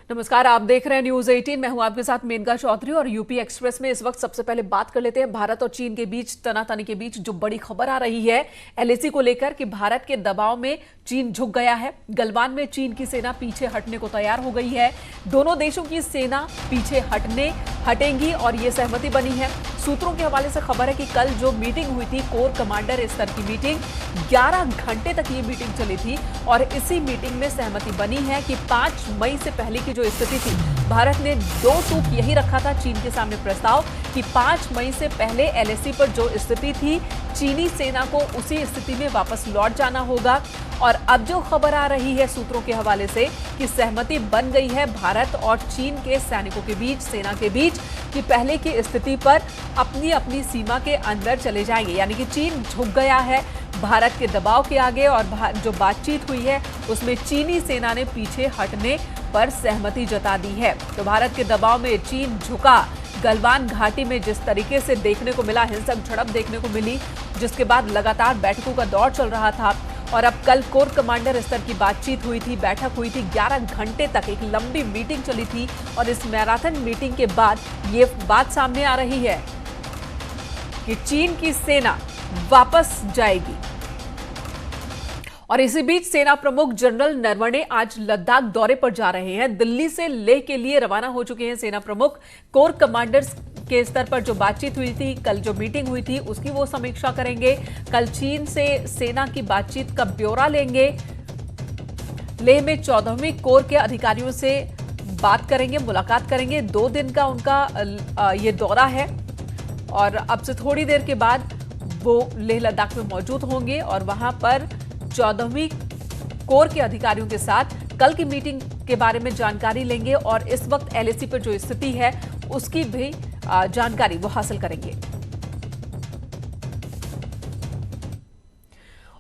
नमस्कार, आप देख रहे हैं न्यूज 18। मैं हूं आपके साथ मेनका चौधरी और यूपी एक्सप्रेस में इस वक्त सबसे पहले बात कर लेते हैं भारत और चीन के बीच तनातनी के बीच जो बड़ी खबर आ रही है एलएसी को लेकर कि भारत के दबाव में चीन झुक गया है। गलवान में चीन की सेना पीछे हटने को तैयार हो गई है। दोनों देशों की सेना पीछे हटेंगी और ये सहमति बनी है। सूत्रों के हवाले से खबर है कि कल जो मीटिंग हुई थी, कोर कमांडर स्तर की मीटिंग, 11 घंटे तक ये मीटिंग चली थी और इसी मीटिंग में सहमति बनी है कि 5 मई से पहले की जो स्थिति थी, भारत ने 2 टूक यही रखा था चीन के सामने प्रस्ताव कि 5 मई से पहले एलएसी पर जो स्थिति थी, चीनी सेना को उसी स्थिति में वापस लौट जाना होगा। और अब जो खबर आ रही है सूत्रों के हवाले से कि सहमति बन गई है भारत और चीन के सैनिकों के बीच, सेना के बीच, कि पहले की स्थिति पर अपनी अपनी सीमा के अंदर चले जाएंगे। यानी कि चीन झुक गया है भारत के दबाव के आगे और जो बातचीत हुई है उसमें चीनी सेना ने पीछे हटने पर सहमति जता दी है। तो भारत के दबाव में चीन झुका। गलवान घाटी में जिस तरीके से देखने को मिला, हिंसक झड़प देखने को मिली, जिसके बाद लगातार बैठकों का दौर चल रहा था और अब कल कोर कमांडर स्तर की बातचीत हुई थी, बैठक हुई थी, 11 घंटे तक एक लंबी मीटिंग चली थी और इस मैराथन मीटिंग के बाद ये बात सामने आ रही है कि चीन की सेना वापस जाएगी। और इसी बीच सेना प्रमुख जनरल नरवणे आज लद्दाख दौरे पर जा रहे हैं। दिल्ली से लेह के लिए रवाना हो चुके हैं सेना प्रमुख। कोर कमांडर्स के स्तर पर जो बातचीत हुई थी, कल जो मीटिंग हुई थी, उसकी वो समीक्षा करेंगे। कल चीन से सेना की बातचीत का ब्यौरा लेंगे। लेह में 14वीं कोर के अधिकारियों से बात करेंगे, मुलाकात करेंगे। 2 दिन का उनका ये दौरा है और अब से थोड़ी देर के बाद वो लेह लद्दाख में मौजूद होंगे और वहां पर 14वीं कोर के अधिकारियों के साथ कल की मीटिंग के बारे में जानकारी लेंगे और इस वक्त एलएसी पर जो स्थिति है उसकी भी जानकारी वो हासिल करेंगे।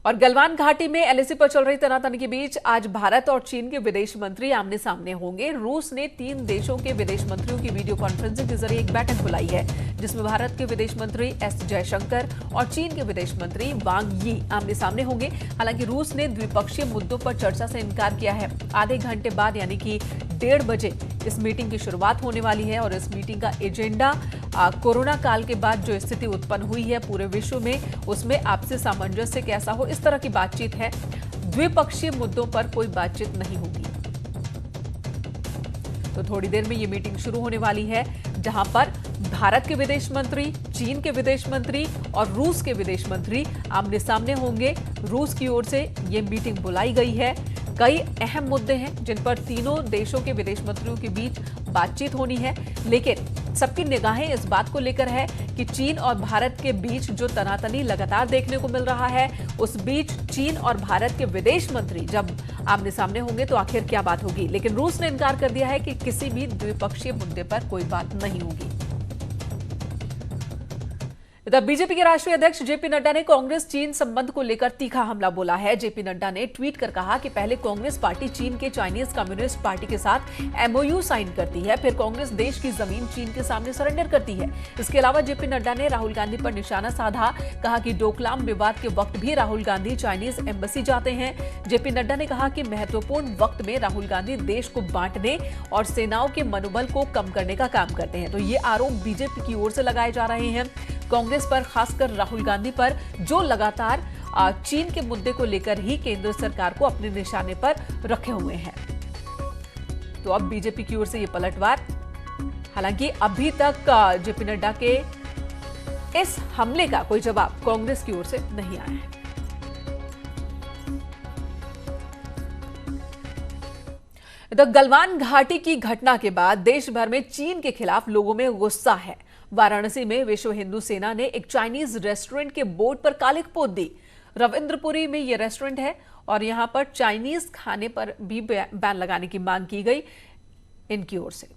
और गलवान घाटी में एलएसी पर चल रही तनातनी के बीच आज भारत और चीन के विदेश मंत्री आमने सामने होंगे। रूस ने 3 देशों के विदेश मंत्रियों की वीडियो कॉन्फ्रेंसिंग के जरिए एक बैठक बुलाई है, जिसमें भारत के विदेश मंत्री एस जयशंकर और चीन के विदेश मंत्री वांग यी आमने सामने होंगे। हालांकि रूस ने द्विपक्षीय मुद्दों पर चर्चा से इनकार किया है। आधे घंटे बाद यानी कि 1:30 बजे इस मीटिंग की शुरुआत होने वाली है और इस मीटिंग का एजेंडा कोरोना काल के बाद जो स्थिति उत्पन्न हुई है पूरे विश्व में, उसमें आपसी सामंजस्य कैसा हो, इस तरह की बातचीत है। द्विपक्षीय मुद्दों पर कोई बातचीत नहीं होगी। तो थोड़ी देर में ये मीटिंग शुरू होने वाली है, जहां पर भारत के विदेश मंत्री, चीन के विदेश मंत्री और रूस के विदेश मंत्री आमने सामने होंगे। रूस की ओर से ये मीटिंग बुलाई गई है। कई अहम मुद्दे हैं जिन पर तीनों देशों के विदेश मंत्रियों के बीच बातचीत होनी है, लेकिन सबकी निगाहें इस बात को लेकर है कि चीन और भारत के बीच जो तनातनी लगातार देखने को मिल रहा है, उस बीच चीन और भारत के विदेश मंत्री जब आमने सामने होंगे तो आखिर क्या बात होगी। लेकिन रूस ने इनकार कर दिया है कि किसी भी द्विपक्षीय मुद्दे पर कोई बात नहीं होगी। इधर बीजेपी के राष्ट्रीय अध्यक्ष जेपी नड्डा ने कांग्रेस चीन संबंध को लेकर तीखा हमला बोला है। जेपी नड्डा ने ट्वीट कर कहा कि पहले कांग्रेस पार्टी चीन के चाइनीज कम्युनिस्ट पार्टी के साथ एमओयू साइन करती है, फिर कांग्रेस देश की जमीन चीन के सामने सरेंडर करती है। इसके अलावा जेपी नड्डा ने राहुल गांधी पर निशाना साधा। कहा कि डोकलाम विवाद के वक्त भी राहुल गांधी चाइनीज एम्बेसी जाते हैं। जेपी नड्डा ने कहा कि महत्वपूर्ण वक्त में राहुल गांधी देश को बांटने और सेनाओं के मनोबल को कम करने का काम करते हैं। तो ये आरोप बीजेपी की ओर से लगाए जा रहे हैं कांग्रेस पर, खासकर राहुल गांधी पर, जो लगातार चीन के मुद्दे को लेकर ही केंद्र सरकार को अपने निशाने पर रखे हुए हैं। तो अब बीजेपी की ओर से ये पलटवार। हालांकि अभी तक जेपी नड्डा के इस हमले का कोई जवाब कांग्रेस की ओर से नहीं आया है। तो गलवान घाटी की घटना के बाद देश भर में चीन के खिलाफ लोगों में गुस्सा है। वाराणसी में विश्व हिंदू सेना ने एक चाइनीज रेस्टोरेंट के बोर्ड पर कालिख पोत दी। रविंद्रपुरी में यह रेस्टोरेंट है और यहां पर चाइनीज खाने पर भी बैन लगाने की मांग की गई इनकी ओर से।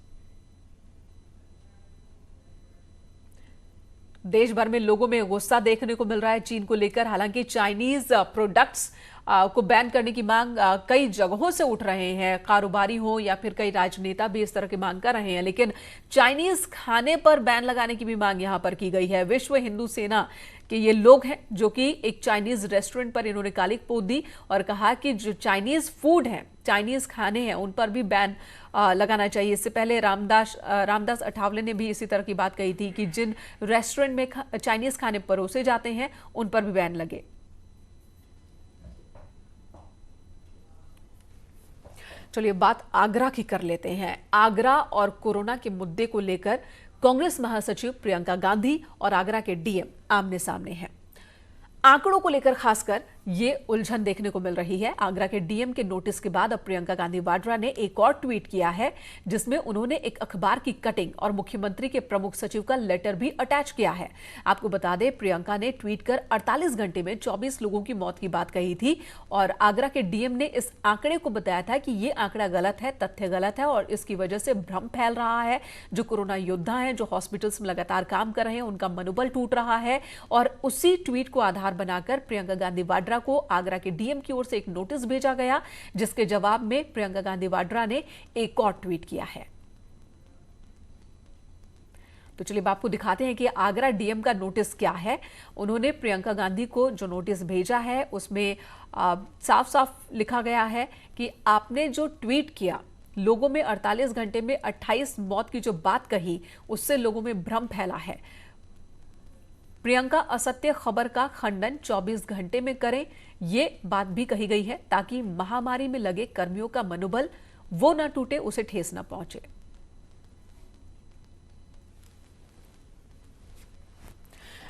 देश भर में लोगों में गुस्सा देखने को मिल रहा है चीन को लेकर। हालांकि चाइनीज प्रोडक्ट्स को बैन करने की मांग कई जगहों से उठ रहे हैं, कारोबारी हो या फिर कई राजनेता भी इस तरह की मांग कर रहे हैं। लेकिन चाइनीज खाने पर बैन लगाने की भी मांग यहां पर की गई है। विश्व हिंदू सेना के ये लोग हैं जो कि एक चाइनीज रेस्टोरेंट पर इन्होंने काली पोत दी और कहा कि जो चाइनीज फूड है, चाइनीज खाने हैं, उन पर भी बैन लगाना चाहिए। इससे पहले रामदास अठावले ने भी इसी तरह की बात कही थी कि जिन रेस्टोरेंट में चाइनीज खाने परोसे जाते हैं उन पर भी बैन लगे। चलिए बात आगरा की कर लेते हैं। आगरा और कोरोना के मुद्दे को लेकर कांग्रेस महासचिव प्रियंका गांधी और आगरा के डीएम आमने सामने हैं। आंकड़ों को लेकर खासकर ये उलझन देखने को मिल रही है। आगरा के डीएम के नोटिस के बाद अब प्रियंका गांधी वाड्रा ने एक और ट्वीट किया है जिसमें उन्होंने एक अखबार की कटिंग और मुख्यमंत्री के प्रमुख सचिव का लेटर भी अटैच किया है। आपको बता दें, प्रियंका ने ट्वीट कर 48 घंटे में 24 लोगों की मौत की बात कही थी और आगरा के डीएम ने इस आंकड़े को बताया था कि ये आंकड़ा गलत है, तथ्य गलत है और इसकी वजह से भ्रम फैल रहा है। जो कोरोना योद्धा हैं, जो हॉस्पिटल्स में लगातार काम कर रहे हैं, उनका मनोबल टूट रहा है। और उसी ट्वीट को आधार बनाकर प्रियंका गांधी वाड्रा को आगरा के डीएम की ओर से एक नोटिस भेजा गया, जिसके जवाब में प्रियंका गांधी वाड्रा ने एक और ट्वीट किया है। तो चलिए आपको दिखाते हैं कि आगरा डीएम का नोटिस क्या है। उन्होंने प्रियंका गांधी को जो नोटिस भेजा है उसमें साफ साफ लिखा गया है कि आपने जो ट्वीट किया, लोगों में 48 घंटे में 28 मौत की जो बात कही, उससे लोगों में भ्रम फैला है। प्रियंका असत्य खबर का खंडन 24 घंटे में करें, ये बात भी कही गई है ताकि महामारी में लगे कर्मियों का मनोबल वो ना टूटे, उसे ठेस ना पहुंचे।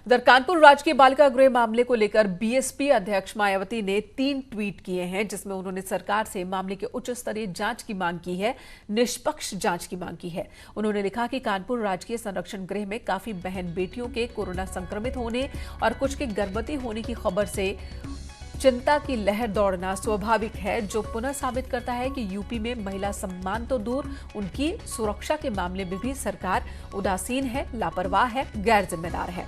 उधर कानपुर राजकीय बालिका गृह मामले को लेकर बीएसपी अध्यक्ष मायावती ने 3 ट्वीट किए हैं जिसमें उन्होंने सरकार से मामले के उच्च स्तरीय जांच की मांग की है, निष्पक्ष जांच की मांग की है। उन्होंने लिखा कि कानपुर राजकीय संरक्षण गृह में काफी बहन बेटियों के कोरोना संक्रमित होने और कुछ के गर्भवती होने की खबर से चिंता की लहर दौड़ना स्वाभाविक है, जो पुनः साबित करता है कि यूपी में महिला सम्मान तो दूर, उनकी सुरक्षा के मामले में भी सरकार उदासीन है, लापरवाह है, गैर जिम्मेदार है।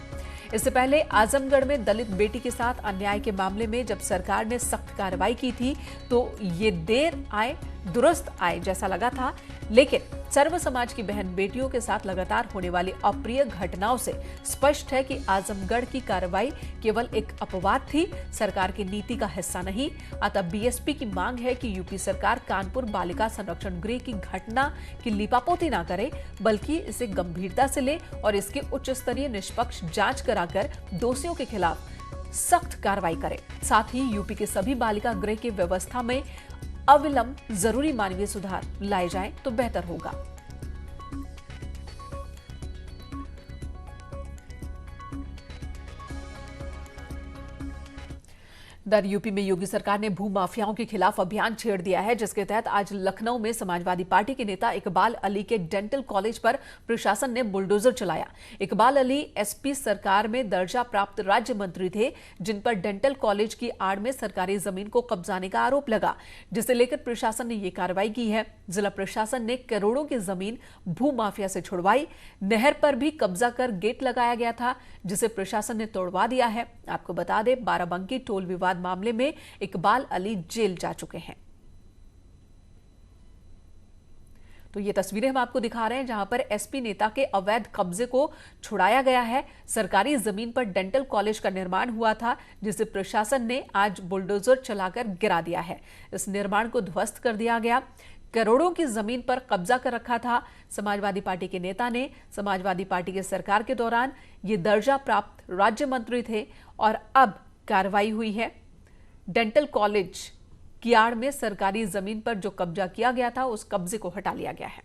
इससे पहले आजमगढ़ में दलित बेटी के साथ अन्याय के मामले में जब सरकार ने सख्त कार्रवाई की थी तो ये देर आए दुरुस्त आए जैसा लगा था, लेकिन सर्व समाज की बहन बेटियों के साथ लगातार होने वाली अप्रिय घटनाओं से स्पष्ट है कि आजमगढ़ की कार्रवाई केवल एक अपवाद थी, सरकार की नीति का हिस्सा नहीं। अतः बीएसपी की मांग है कि यूपी सरकार कानपुर बालिका संरक्षण गृह की घटना की लीपापोती न करे, बल्कि इसे गंभीरता से ले और इसकी उच्च स्तरीय निष्पक्ष जांच कराकर दोषियों के खिलाफ सख्त कार्रवाई करे। साथ ही यूपी के सभी बालिका गृह की व्यवस्था में अविलंब जरूरी मानवीय सुधार लाए जाएं तो बेहतर होगा। दर यूपी में योगी सरकार ने भूमाफियाओं के खिलाफ अभियान छेड़ दिया है, जिसके तहत आज लखनऊ में समाजवादी पार्टी के नेता इकबाल अली के डेंटल कॉलेज पर प्रशासन ने बुलडोजर चलाया। इकबाल अली एसपी सरकार में दर्जा प्राप्त राज्य मंत्री थे, जिन पर डेंटल कॉलेज की आड़ में सरकारी जमीन को कब्जाने का आरोप लगा, जिसे लेकर प्रशासन ने यह कार्रवाई की है। जिला प्रशासन ने करोड़ों की जमीन भूमाफिया से छुड़वाई। नहर पर भी कब्जा कर गेट लगाया गया था, जिसे प्रशासन ने तोड़वा दिया है। आपको बता दें, बाराबंकी टोल विवाद मामले में इकबाल अली जेल जा चुके हैं। तो ये तस्वीरें हम आपको दिखा रहे हैं जहां पर एसपी नेता के अवैध कब्जे को छुड़ाया गया है। सरकारी जमीन पर डेंटल कॉलेज का निर्माण हुआ था, जिसे प्रशासन ने आज बुलडोजर चलाकर गिरा दिया है। इस निर्माण को ध्वस्त कर दिया गया। करोड़ों की जमीन पर कब्जा कर रखा था। समाजवादी पार्टी के नेता ने समाजवादी पार्टी की सरकार के दौरान ये दर्जा प्राप्त राज्य मंत्री थे और अब कार्रवाई हुई है। डेंटल कॉलेज की आड़ में सरकारी जमीन पर जो कब्जा किया गया था, उस कब्जे को हटा लिया गया है।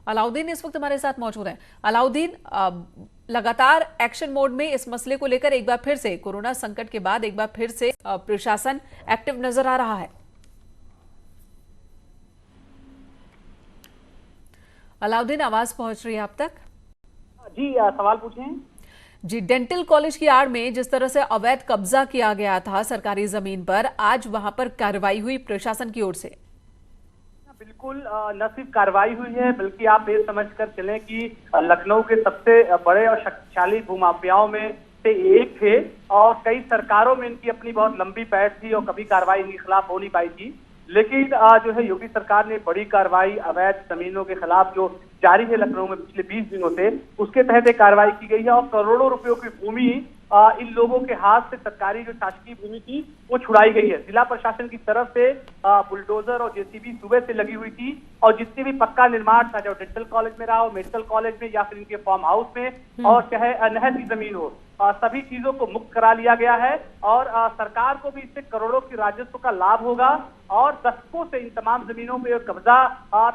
अलाउद्दीन इस वक्त हमारे साथ मौजूद हैं। अलाउद्दीन, लगातार एक्शन मोड में इस मसले को लेकर एक बार फिर से कोरोना संकट के बाद एक बार फिर से प्रशासन एक्टिव नजर आ रहा है। अलाउद्दीन, आवाज पहुंच रही है आप तक? जी, सवाल पूछें। जी, डेंटल कॉलेज की आड़ में जिस तरह से अवैध कब्जा किया गया था सरकारी जमीन पर, आज वहां पर कार्रवाई हुई प्रशासन की ओर से। बिल्कुल, न सिर्फ कार्रवाई हुई है बल्कि आप ये समझकर चलें कि लखनऊ के सबसे बड़े और शक्तिशाली भूमाफियाओं में से एक थे और कई सरकारों में इनकी अपनी बहुत लंबी पैठ थी और कभी कार्रवाई इनके खिलाफ हो नहीं पाई थी। लेकिन जो है योगी सरकार ने बड़ी कार्रवाई अवैध जमीनों के खिलाफ जो जारी है लखनऊ में पिछले 20 दिनों से, उसके तहत एक कार्रवाई की गई है और करोड़ों रुपयों की भूमि इन लोगों के हाथ से सरकारी जो शासकीय भूमि थी वो छुड़ाई गई है। जिला प्रशासन की तरफ से बुलडोजर और जेसीबी सुबह से लगी हुई थी और जितने भी पक्का निर्माण था, चाहे डेंटल कॉलेज में रहा हो, मेडिकल कॉलेज में या फिर इनके फार्म हाउस में और चाहे नहर की जमीन हो, सभी चीजों को मुक्त करा लिया गया है और सरकार को भी इससे करोड़ों की राजस्व का लाभ होगा और दशकों से इन तमाम जमीनों पे कब्जा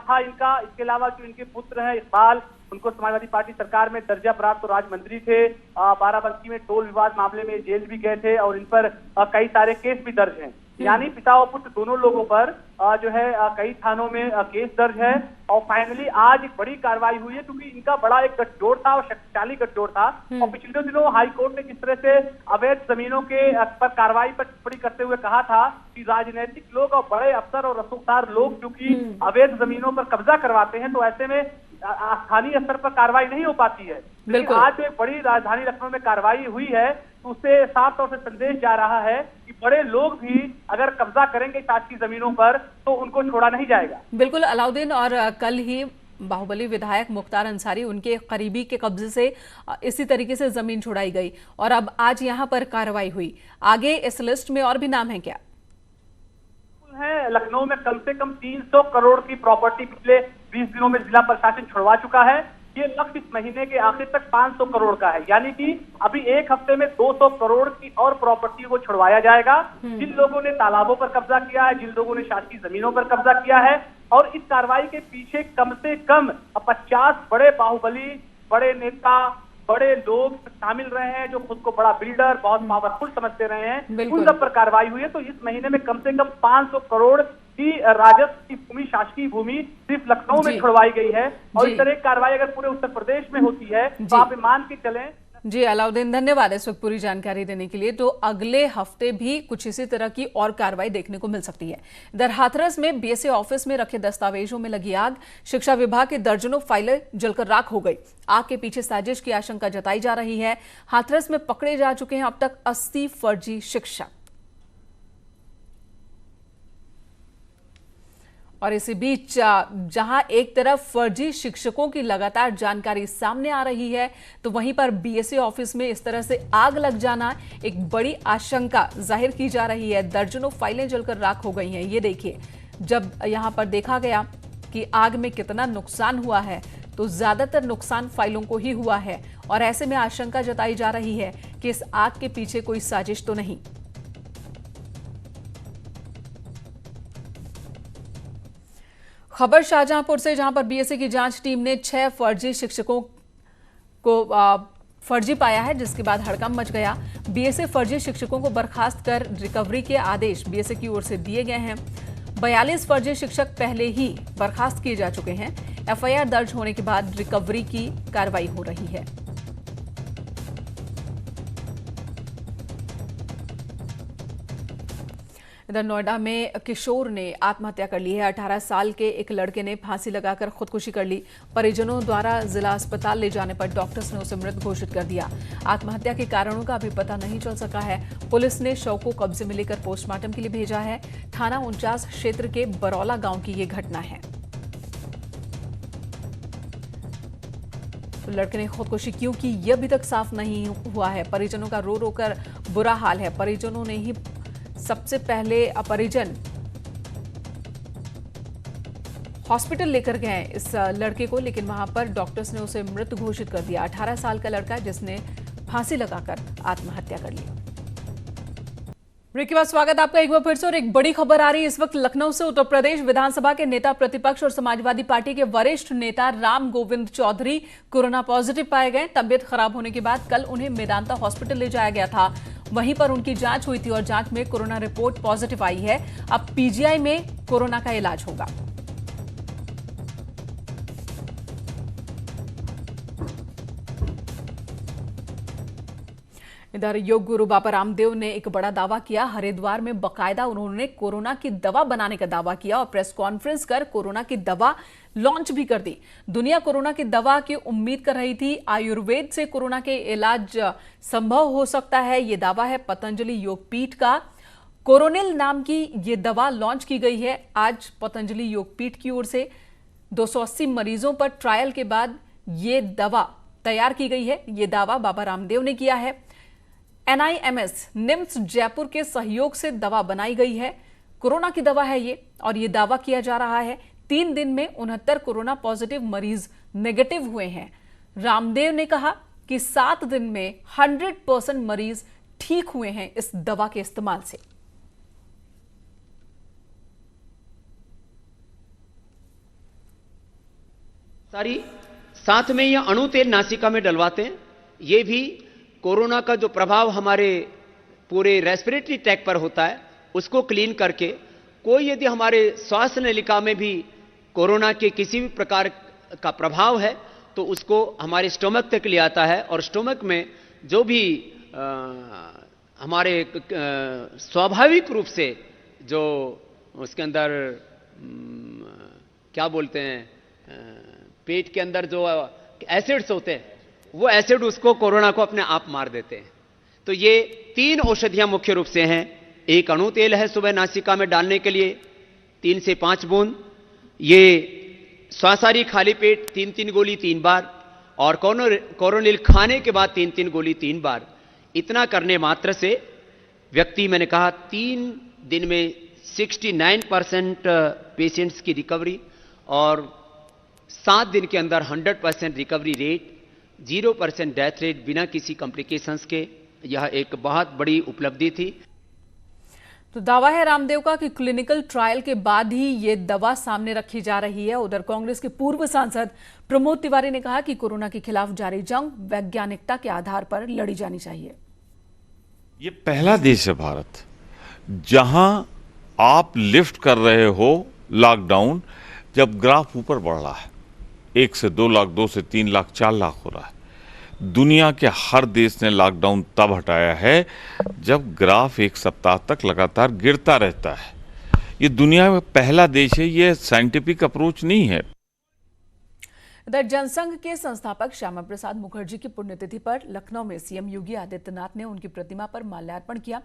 था इनका। इसके अलावा जो इनके पुत्र हैं इकबाल, उनको समाजवादी पार्टी सरकार में दर्जा प्राप्त तो राज्य मंत्री थे, बाराबंकी में टोल विवाद मामले में जेल भी गए थे और इन पर कई सारे केस भी दर्ज हैं। यानी पिता और पुत्र दोनों लोगों पर जो है कई थानों में केस दर्ज है और फाइनली आज एक बड़ी कार्रवाई हुई है क्योंकि इनका बड़ा एक गठजोड़ था और शक्तिशाली गठजोड़ था। और पिछले दिनों हाई कोर्ट ने जिस तरह से अवैध जमीनों के पर कार्रवाई पर टिप्पणी करते हुए कहा था कि राजनीतिक लोग और बड़े अफसर और रसूखदार लोग क्योंकि अवैध जमीनों पर कब्जा करवाते हैं तो ऐसे में स्थानीय स्तर पर कार्रवाई नहीं हो पाती है। लेकिन आज जो एक बड़ी राजधानी लखनऊ में कार्रवाई हुई है तो उससे साफ तौर से संदेश जा रहा है कि बड़े लोग भी अगर कब्जा करेंगे शासकीय जमीनों पर तो उनको छोड़ा नहीं जाएगा। बिल्कुल अलाउद्दीन, और कल ही बाहुबली विधायक मुख्तार अंसारी, उनके करीबी के कब्जे से इसी तरीके से जमीन छुड़ाई गई और अब आज यहाँ पर कार्रवाई हुई। आगे इस लिस्ट में और भी नाम है क्या? है लखनऊ में कम से कम 300 करोड़ की प्रॉपर्टी पिछले 20 दिनों में जिला प्रशासन छुड़वा चुका है। ये लक्ष्य इस महीने के आखिर तक 500 करोड़ का है, यानी कि अभी एक हफ्ते में 200 करोड़ की और प्रॉपर्टी को छुड़वाया जाएगा। जिन लोगों ने तालाबों पर कब्जा किया है, जिन लोगों ने शासकीय जमीनों पर कब्जा किया है, और इस कार्रवाई के पीछे कम से कम 50 बड़े बाहुबली, बड़े नेता, बड़े लोग शामिल रहे हैं जो खुद को बड़ा बिल्डर, बहुत पावरफुल समझते रहे हैं, उन सब पर कार्रवाई हुई है। तो इस महीने में कम से कम 500 करोड़ की राजस्व की भूमि, शासकीय भूमि सिर्फ लखनऊ में छुड़वाई गई है और इस तरह की कार्रवाई अगर पूरे उत्तर प्रदेश में होती है तो आप मान के चलें। जी अलाउद्दीन, धन्यवाद इस वक्त पूरी जानकारी देने के लिए। तो अगले हफ्ते भी कुछ इसी तरह की और कार्रवाई देखने को मिल सकती है। इधर हाथरस में बीएसए ऑफिस में रखे दस्तावेजों में लगी आग, शिक्षा विभाग की दर्जनों फाइलें जलकर राख हो गई। आग के पीछे साजिश की आशंका जताई जा रही है। हाथरस में पकड़े जा चुके हैं अब तक 80 फर्जी शिक्षक। और इसी बीच जहां एक तरफ फर्जी शिक्षकों की लगातार जानकारी सामने आ रही है तो वहीं पर बीएसए ऑफिस में इस तरह से आग लग जाना एक बड़ी आशंका जाहिर की जा रही है। दर्जनों फाइलें जलकर राख हो गई हैं। ये देखिए, जब यहां पर देखा गया कि आग में कितना नुकसान हुआ है तो ज्यादातर नुकसान फाइलों को ही हुआ है और ऐसे में आशंका जताई जा रही है कि इस आग के पीछे कोई साजिश तो नहीं। खबर शाहजहांपुर से, जहां पर बीएसए की जांच टीम ने 6 फर्जी शिक्षकों को फर्जी पाया है, जिसके बाद हड़कंप मच गया। बीएसए फर्जी शिक्षकों को बर्खास्त कर रिकवरी के आदेश बीएसए की ओर से दिए गए हैं। 42 फर्जी शिक्षक पहले ही बर्खास्त किए जा चुके हैं। एफआईआर दर्ज होने के बाद रिकवरी की कार्रवाई हो रही है। इधर नोएडा में किशोर ने आत्महत्या कर ली है। 18 साल के एक लड़के ने फांसी लगाकर खुदकुशी कर ली। परिजनों द्वारा जिला अस्पताल ले जाने पर डॉक्टर्स ने उसे मृत घोषित कर दिया। आत्महत्या के कारणों का अभी पता नहीं चल सका है। पुलिस ने शव को कब्जे में लेकर पोस्टमार्टम के लिए भेजा है। थाना 49 क्षेत्र के बरौला गांव की ये घटना है। तो लड़के ने खुदकुशी क्यों की, यह अभी तक साफ नहीं हुआ है। परिजनों का रो रो कर बुरा हाल है। परिजनों ने ही सबसे पहले परिजन हॉस्पिटल लेकर गए इस लड़के को, लेकिन वहां पर डॉक्टर्स ने उसे मृत घोषित कर दिया। 18 साल का लड़का जिसने फांसी लगाकर आत्महत्या कर ली। ब्रेक के बाद स्वागत आपका एक बार फिर से। और एक बड़ी खबर आ रही है इस वक्त लखनऊ से। उत्तर प्रदेश विधानसभा के नेता प्रतिपक्ष और समाजवादी पार्टी के वरिष्ठ नेता राम गोविंद चौधरी कोरोना पॉजिटिव पाए गए। तबियत खराब होने के बाद कल उन्हें मेदांता हॉस्पिटल ले जाया गया था। वहीं पर उनकी जांच हुई थी और जांच में कोरोना रिपोर्ट पॉजिटिव आई है। अब पीजीआई में कोरोना का इलाज होगा। इधर योग गुरु बाबा रामदेव ने एक बड़ा दावा किया। हरिद्वार में बकायदा उन्होंने कोरोना की दवा बनाने का दावा किया और प्रेस कॉन्फ्रेंस कर कोरोना की दवा लॉन्च भी कर दी। दुनिया कोरोना की दवा की उम्मीद कर रही थी। आयुर्वेद से कोरोना के इलाज संभव हो सकता है, ये दावा है पतंजलि योगपीठ का। कोरोनिल नाम की ये दवा लॉन्च की गई है। आज पतंजलि योगपीठ की ओर से 280 मरीजों पर ट्रायल के बाद ये दवा तैयार की गई है। ये दावा बाबा रामदेव ने किया है। NIMS निम्स जयपुर के सहयोग से दवा बनाई गई है। कोरोना की दवा है ये और ये दावा किया जा रहा है 3 दिन में 69 कोरोना पॉजिटिव मरीज नेगेटिव हुए हैं। रामदेव ने कहा कि 7 दिन में 100% मरीज ठीक हुए हैं इस दवा के इस्तेमाल से। साथ में यह अणु तेल नासिका में डलवाते हैं। ये भी कोरोना का जो प्रभाव हमारे पूरे रेस्पिरेटरी ट्रैक पर होता है उसको क्लीन करके, कोई यदि हमारे श्वास नलिका में भी कोरोना के किसी भी प्रकार का प्रभाव है तो उसको हमारे स्टोमक तक ले आता है और स्टोमक में जो भी हमारे स्वाभाविक रूप से जो उसके अंदर क्या बोलते हैं, पेट के अंदर जो एसिड्स होते हैं वो एसिड उसको कोरोना को अपने आप मार देते हैं। तो ये 3 औषधियां मुख्य रूप से हैं। एक अणु तेल है सुबह नासिका में डालने के लिए 3 से 5 बूंद, ये स्वासारी खाली पेट 3-3 गोली 3 बार और कोरोनिल खाने के बाद 3-3 गोली 3 बार। इतना करने मात्र से व्यक्ति, मैंने कहा 3 दिन में 69% पेशेंट्स की रिकवरी और 7 दिन के अंदर 100% रिकवरी रेट, 0% डेथ रेट बिना किसी कॉम्प्लिकेशंस के। यह एक बहुत बड़ी उपलब्धि थी। तो दावा है रामदेव का कि क्लिनिकल ट्रायल के बाद ही ये दवा सामने रखी जा रही है। उधर कांग्रेस के पूर्व सांसद प्रमोद तिवारी ने कहा कि कोरोना के खिलाफ जारी जंग वैज्ञानिकता के आधार पर लड़ी जानी चाहिए। ये पहला देश है भारत जहां आप लिफ्ट कर रहे हो लॉकडाउन, जब ग्राफ ऊपर बढ़ रहा है, 1 से 2 लाख, 2 से 3 लाख, 4 लाख हो रहा है। दुनिया के हर देश ने लॉकडाउन तब हटाया है जब ग्राफ 1 सप्ताह तक लगातार गिरता रहता है। ये दुनिया में पहला देश है, ये साइंटिफिक अप्रोच नहीं है। इधर जनसंघ के संस्थापक श्यामा प्रसाद मुखर्जी की पुण्यतिथि पर लखनऊ में सीएम योगी आदित्यनाथ ने उनकी प्रतिमा पर माल्यार्पण किया।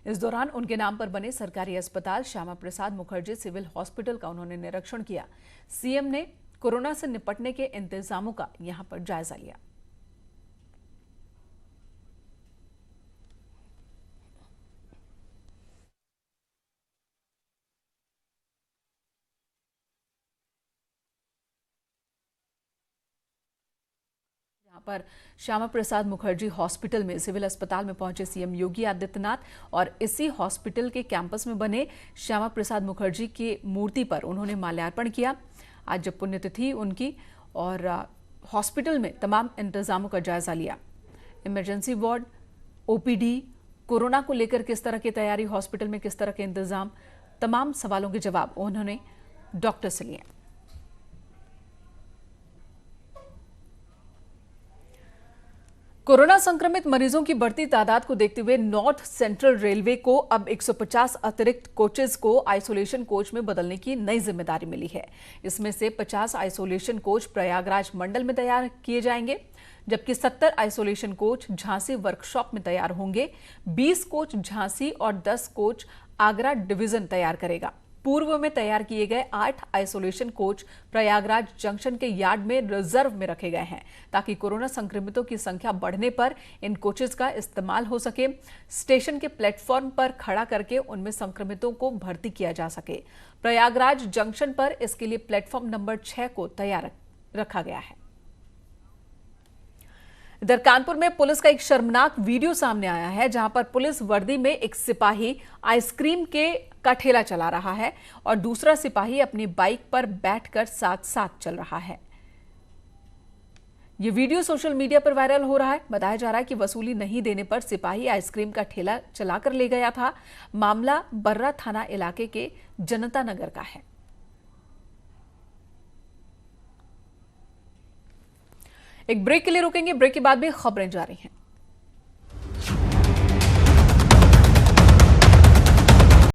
इस दौरान उनके नाम पर बने सरकारी अस्पताल श्यामा प्रसाद मुखर्जी सिविल हॉस्पिटल का उन्होंने निरीक्षण किया। सीएम ने कोरोना से निपटने के इंतजामों का यहां पर जायजा लिया। पर श्यामा प्रसाद मुखर्जी हॉस्पिटल में सिविल अस्पताल में पहुंचे सीएम योगी आदित्यनाथ और इसी हॉस्पिटल के कैंपस में बने श्यामा प्रसाद मुखर्जी की मूर्ति पर उन्होंने माल्यार्पण किया। आज जब पुण्यतिथि उनकी और हॉस्पिटल में तमाम इंतजामों का जायजा लिया। इमरजेंसी वार्ड, ओपीडी, कोरोना को लेकर किस तरह की तैयारी, हॉस्पिटल में किस तरह के इंतजाम, तमाम सवालों के जवाब उन्होंने डॉक्टर से लिए। कोरोना संक्रमित मरीजों की बढ़ती तादाद को देखते हुए नॉर्थ सेंट्रल रेलवे को अब 150 अतिरिक्त कोचेज को आइसोलेशन कोच में बदलने की नई जिम्मेदारी मिली है। इसमें से 50 आइसोलेशन कोच प्रयागराज मंडल में तैयार किए जाएंगे, जबकि 70 आइसोलेशन कोच झांसी वर्कशॉप में तैयार होंगे। 20 कोच झांसी और 10 कोच आगरा डिवीजन तैयार करेगा। पूर्व में तैयार किए गए 8 आइसोलेशन कोच प्रयागराज जंक्शन के यार्ड में रिजर्व में रखे गए हैं ताकि कोरोना संक्रमितों की संख्या बढ़ने पर इन कोचेज का इस्तेमाल हो सके। स्टेशन के प्लेटफॉर्म पर खड़ा करके उनमें संक्रमितों को भर्ती किया जा सके। प्रयागराज जंक्शन पर इसके लिए प्लेटफॉर्म नंबर 6 को तैयार रखा गया है। इधर कानपुर में पुलिस का एक शर्मनाक वीडियो सामने आया है, जहां पर पुलिस वर्दी में एक सिपाही आइसक्रीम का ठेला चला रहा है और दूसरा सिपाही अपनी बाइक पर बैठकर साथ साथ चल रहा है। यह वीडियो सोशल मीडिया पर वायरल हो रहा है। बताया जा रहा है कि वसूली नहीं देने पर सिपाही आइसक्रीम का ठेला चलाकर ले गया था। मामला बर्रा थाना इलाके के जनता नगर का है। एक ब्रेक के लिए रुकेंगे, ब्रेक के बाद भी खबरें जारी हैं।